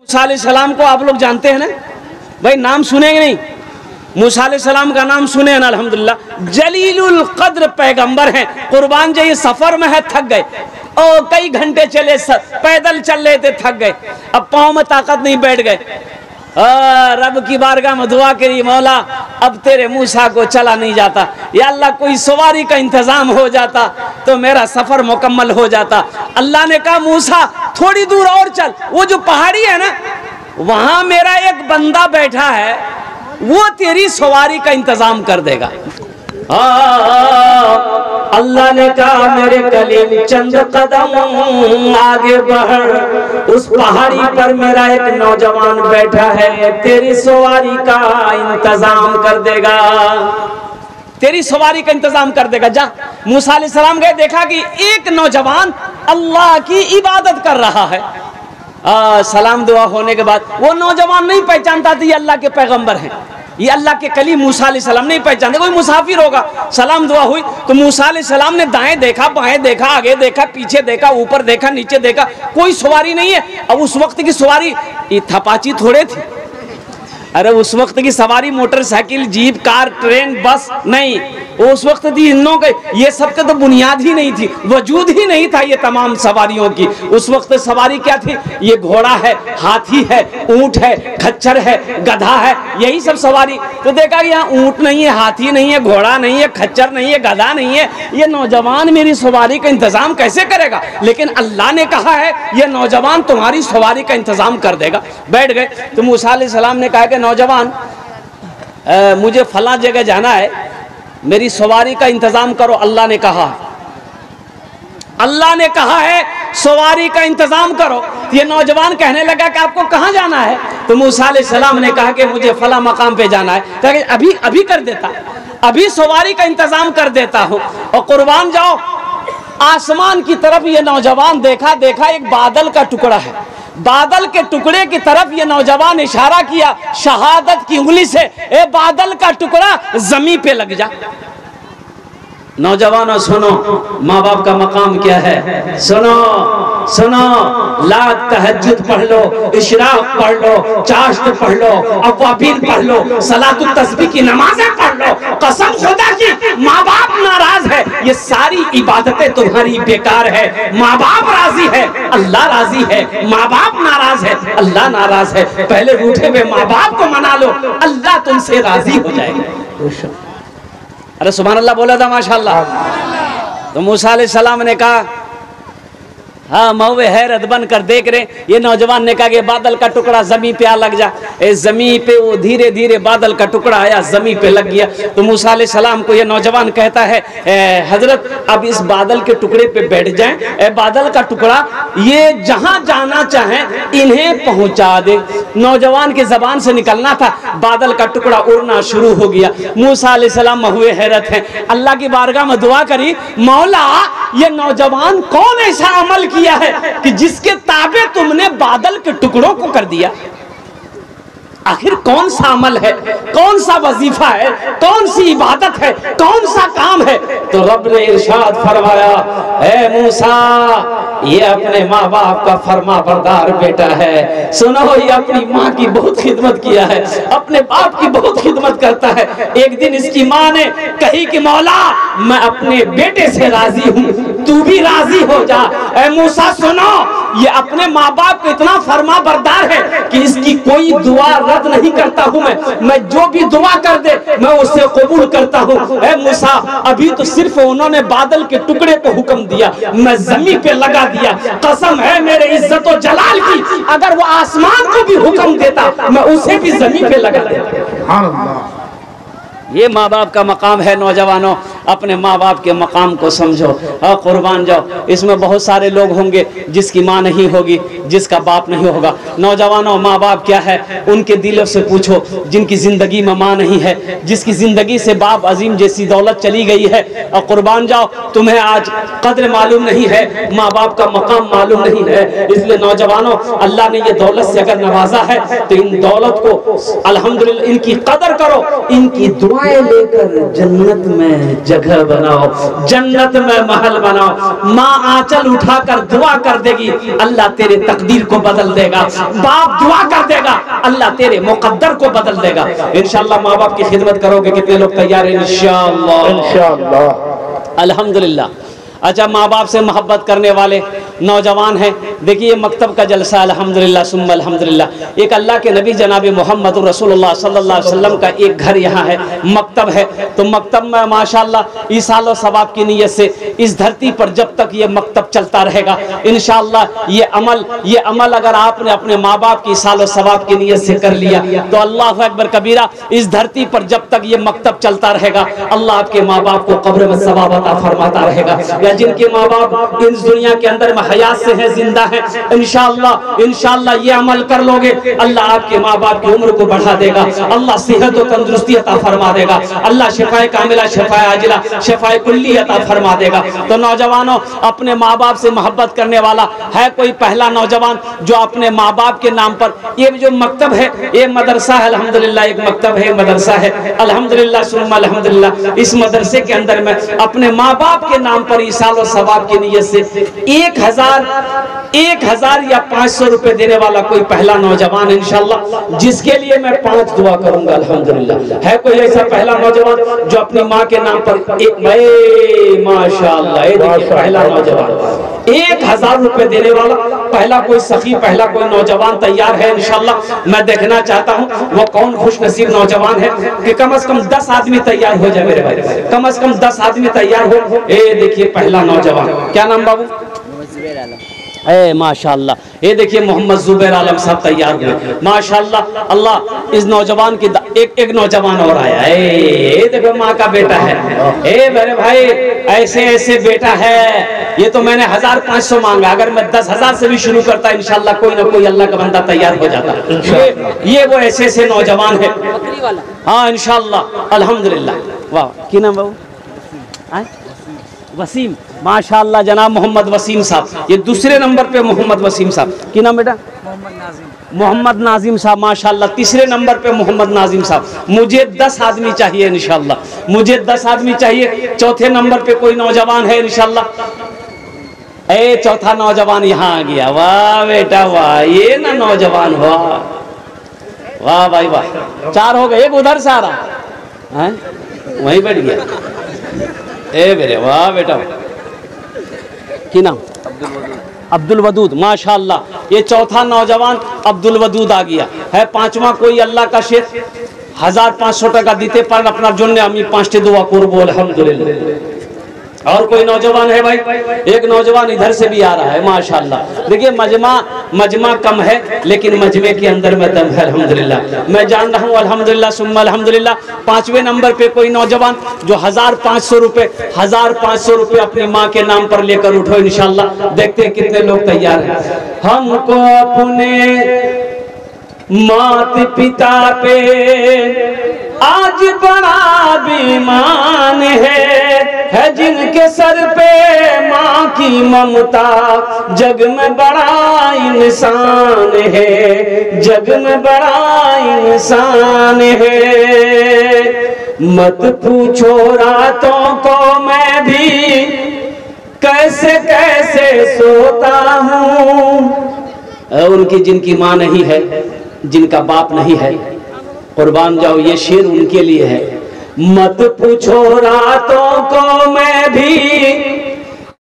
मूसा अलैहिस्सलाम को आप लोग जानते हैं ना भाई, नाम सुनेंगे नहीं? मूसा अलैहिस्सलाम का नाम सुने ना, अल्हम्दुलिल्लाह। जलीलुल कद्र पैगंबर हैं। कुर्बान जाइए, सफर में है, थक गए और कई घंटे चले, पैदल चल रहे थे, थक गए, अब पाँव में ताकत नहीं, बैठ गए। रब की बारगाह में दुआ करी, मौला अब तेरे मूसा को चला नहीं जाता, या अल्लाह कोई सवारी का इंतजाम हो जाता तो मेरा सफर मुकम्मल हो जाता। अल्लाह ने कहा मूसा थोड़ी दूर और चल, वो जो पहाड़ी है ना वहां मेरा एक बंदा बैठा है, वो तेरी सवारी का इंतजाम कर देगा। अल्लाह ने कहा मेरे कलीम चंद कदम आगे बढ़, उस पहाड़ी पर मेरा एक नौजवान बैठा है, तेरी सवारी का इंतजाम कर देगा, तेरी सवारी का इंतजाम कर देगा। जा। मूसा अलैहिस्सलाम गए, देखा कि एक नौजवान अल्लाह की इबादत कर रहा है। सलाम दुआ होने के बाद वो नौजवान नहीं पहचानता था ये अल्लाह के पैगंबर हैं, ये अल्लाह के कलीम मूसा अलैहिस्सलाम नहीं पहचानते। कोई मुसाफिर होगा, सलाम दुआ हुई तो मूसा अलैहिस्सलाम ने दाएं देखा, बाएं देखा, आगे देखा, पीछे देखा, ऊपर देखा, नीचे देखा, कोई सवारी नहीं है। अब उस वक्त की सवारी ये थपाची थोड़े थी, अरे उस वक्त की सवारी मोटरसाइकिल, जीप, कार, ट्रेन, बस नहीं, उस वक्त थी इन लोगों के, ये सब के तो बुनियाद ही नहीं थी, वजूद ही नहीं था ये तमाम सवारियों की। उस वक्त सवारी क्या थी? ये घोड़ा है, हाथी है, ऊंट है, खच्चर है, गधा है, यही सब सवारी। तो देखा कि यहाँ ऊंट नहीं है, हाथी नहीं है, घोड़ा नहीं है, खच्चर नहीं है, गधा नहीं है, ये नौजवान मेरी सवारी का इंतजाम कैसे करेगा? लेकिन अल्लाह ने कहा है ये नौजवान तुम्हारी सवारी का इंतजाम कर देगा। बैठ गए तो मूसा अलैहिस्सलाम ने कहा कि नौजवान मुझे फला जगह जाना है, मेरी सवारी का इंतजाम करो। अल्लाह ने कहा, अल्लाह ने कहा है सवारी का इंतजाम करो। ये नौजवान कहने लगा कि आपको कहाँ जाना है? तो मूसा अलैहिस्सलाम ने कहा कि मुझे फला मकाम पे जाना है। तो अभी अभी कर देता, अभी सवारी का इंतजाम कर देता हूँ। और कुर्बान जाओ, आसमान की तरफ ये नौजवान देखा, एक बादल का टुकड़ा है, बादल के टुकड़े की तरफ ये नौजवान इशारा किया शहादत की उंगली से, ए बादल का टुकड़ा जमीन पे लग जा। नौजवानों सुनो, माँ बाप का मकाम क्या है, सुनो सुनो, लात तहज्जुद पढ़ लो, इशराक पढ़ लो, चाश्त पढ़ लो, अव्वाबीन पढ़ लो, सलातुत तस्बीह की नमाजें पढ़ लो। कसम खुदा की माँ बाप नाराज है, ये सारी इबादतें तुम्हारी बेकार है। माँ बाप राजी है, अल्लाह राजी है, माँ बाप नाराज है, अल्लाह नाराज है। पहले रूठे हुए माँ बाप को मना लो, अल्लाह तुमसे राजी हो जाएगा। अरे सुभान अल्लाह बोला था माशाअल्लाह। तो मूसा अलैहिस्सलाम ने कहा, हाँ मौवे हैरत बन कर देख रहे। ये नौजवान ने कहा कि बादल का टुकड़ा जमीन पे आ लग जा। जमीन पे वो धीरे धीरे बादल का टुकड़ा आया, जमीन पे लग गया। तो मूसा अलैहिस्सलाम को ये नौजवान कहता है, हजरत अब इस बादल के टुकड़े पे बैठ जाएं, बादल का टुकड़ा ये जहां जाना चाहे इन्हें पहुंचा दे। नौजवान की जबान से निकलना था, बादल का टुकड़ा उड़ना शुरू हो गया। मूसा अलैहिस्सलाम हुए हैरत हैं, अल्लाह की बारगाह में दुआ करी, मौला ये नौजवान कौन ऐसा अमल किया है कि जिसके ताबे तुमने बादल के टुकड़ों को कर दिया? आखिर कौन सा अमल है, कौन सा वजीफा है, कौन सी इबादत है, कौन सा काम है? तो रब ने इरशाद फरमाया, ऐ मूसा ये अपने माँ बाप का फरमा बरदार बेटा है। सुनो, ये अपनी माँ की बहुत खिदमत किया है, अपने बाप की बहुत खिदमत करता है। एक दिन इसकी माँ ने कही कि मौला मैं अपने बेटे से राजी हूँ, तू भी राजी हो जा। ऐ मूसा सुनो, ये अपने माँ बाप को इतना फरमा बरदार है कि इसकी कोई दुआ रद्द नहीं करता हूँ। मैं जो भी दुआ कर दे मैं उसे कबूल करता हूँ। ऐ मूसा अभी तो सिर्फ उन्होंने बादल के टुकड़े को हुक्म दिया, मैं जमीन पे लगा दिया। कसम है मेरे इज्जत और जलाल की, अगर वो आसमान को भी हुक्म देता मैं उसे भी जमीन पे लगा देता। ये माँ बाप का मकाम है। नौजवानों अपने माँ बाप के मकाम को समझो, कुर्बान जाओ। इसमें बहुत सारे लोग होंगे जिसकी माँ नहीं होगी, जिसका बाप नहीं होगा। नौजवानों माँ बाप क्या है उनके दिलों से पूछो, जिनकी जिंदगी में माँ नहीं है, जिसकी जिंदगी से बाप अजीम जैसी दौलत चली गई है। और कुर्बान जाओ, तुम्हें आज कद्र मालूम नहीं है, माँ बाप का मकाम मालूम नहीं है। इसलिए नौजवानों अल्लाह ने ये दौलत से अगर नवाजा है तो इन दौलत को अल्हम्दुलिल्लाह इनकी कदर करो, इनकी दुआ दुआएं लेकर जन्नत में जगह बनाओ, जन्नत में महल बनाओ। माँ आंचल उठाकर दुआ कर देगी, अल्लाह तेरे तकदीर को बदल देगा। बाप दुआ कर देगा, अल्लाह तेरे मुकद्दर को बदल देगा। इंशाअल्लाह माँ बाप की खिदमत करोगे, कितने लोग तैयार हैं? इंशाअल्लाह इंशाअल्लाह अल्हम्दुलिल्लाह। अच्छा, माँ बाप से मोहब्बत करने वाले नौजवान हैं। देखिए मकतब का जलसा अल्हम्दुलिल्लाह सुम्मा अल्हम्दुलिल्लाह। एक अल्लाह के नबी जनाब मोहम्मद रसूलुल्लाह सल्लल्लाहु अलैहि वसल्लम का एक घर यहाँ है, मकतब है। तो मकतब में माशाअल्लाह ईसाल सवाब की नीयत से इस धरती पर जब तक ये मकतब चलता रहेगा इंशाअल्लाह ये अमल अगर आपने अपने माँ बाप की ईसाल सवाब की नीयत से कर लिया तो अल्लाह अकबर कबीरा, इस धरती पर जब तक ये मकतब चलता रहेगा अल्लाह आपके माँ बाप को कब्र में सवाब अता फरमाता रहेगा। या जिनके माँ बाप इस दुनिया के अंदर में हयात से हैं, जिंदा हैं, इंशाअल्लाह ये अमल कर लोगे, अल्लाह आपके माँ बाप की उम्र को बढ़ा देगा, अल्लाह सेहत और तंदुरुस्ती अता फरमा देगा, अल्लाह शिफाए कामिला, शिफाए आजिला, शिफाए कुल्ली अता फरमा देगा। तो नौजवानों, अपने माँ बाप से मोहब्बत करने वाला है कोई पहला नौजवान जो अपने माँ बाप के नाम पर, ये जो मकतब है ये मदरसा है अल्हम्दुलिल्लाह, एक मकतब है, मदरसा है अल्हम्दुलिल्लाह सुम्मा अल्हम्दुलिल्लाह। इस मदरसे के अंदर में अपने माँ बाप के नाम पर ईसाल और सवाब की नीयत से 1000 या 500 रुपए देने वाला कोई पहला नौजवान इंशाअल्लाह, जिसके लिए मैं 5 दुआ करूंगा अल्हम्दुलिल्लाह। है कोई ऐसा पहला नौजवान जो अपनी माँ के नाम पर माशाअल्लाह, देखिए पहला नौजवान 1000 रुपए देने वाला पहला कोई सखी, पहला कोई नौजवान तैयार है इंशाअल्लाह। मैं देखना चाहता हूँ वो कौन खुश नसीब नौजवान है कि कम से कम 10 आदमी तैयार हो जाए मेरे भाई, कम से कम 10 आदमी तैयार हो। देखिए पहला नौजवान, क्या नाम बाबू? माशाअल्लाह, ये देखिए मोहम्मद जुबैर आलम साहब तैयार हुए माशाअल्लाह। अल्लाह इस नौजवान की एक नौजवान और आया, ये देखो माँ का बेटा है। मेरे भाई ऐसे बेटा है, ये तो मैंने 1500 मांगा, अगर मैं 10,000 से भी शुरू करता इंशाअल्लाह कोई ना कोई अल्लाह का बंदा तैयार हो जाता। ये वो ऐसे नौजवान है, हाँ इंशाअल्लाह अल्हम्दुलिल्लाह। वाह, की नाम बाबू? वसीम, माशाअल्लाह जनाब मोहम्मद वसीम साहब। ये दूसरे नंबर पे मोहम्मद वसीम साहब, की नाम बेटा? मोहम्मद नाजिम साहब माशाअल्लाह। तीसरे नंबर पे मोहम्मद नाजिम साहब। मुझे 10 आदमी चाहिए इंशाअल्लाह, मुझे 10 आदमी चाहिए। चौथे नंबर पे कोई नौजवान है इंशाअल्लाह? चौथा नौजवान यहाँ आ गया। वाह बेटा वाह, ये ना नौजवान, वाह वाह भाई वाह। 4 हो गए, एक उधर से आ रहा है, वहीं बैठ गया। मेरे वाह बेटा, की नाम? अब्दुल वदूद माशाअल्लाह। ये चौथा नौजवान अब्दुल वदूद आ गया है। 5वां कोई अल्लाह का शेख 1500 টাকা দিতে পারেন আপনার জন্য, আমি 5টি দোয়া করব अल्हम्दुलिल्लाह। और कोई नौजवान है भाई? एक नौजवान इधर से भी आ रहा है माशाअल्लाह। देखिए मजमा कम है लेकिन मजमे के अंदर में दम है अल्हम्दुलिल्लाह। मैं जान रहा हूँ अल्हम्दुलिल्लाह सुम्मा अल्हम्दुलिल्लाह। 5वें नंबर पे कोई नौजवान जो 1500 रुपए अपनी माँ के नाम पर लेकर उठो इंशाअल्लाह। देखते हैं कितने लोग तैयार हैं। हमको अपने माता पिता पे आज बड़ा बेईमान है जिनके सर पे माँ की ममता, जग में बड़ा इंसान है, जग में बड़ा इंसान है। मत पूछो रातों को मैं भी कैसे कैसे सोता हूँ। उनकी जिनकी माँ नहीं है, जिनका बाप नहीं है, कुर्बान जाओ, ये शेर उनके लिए है। मत पूछो रातों को मैं भी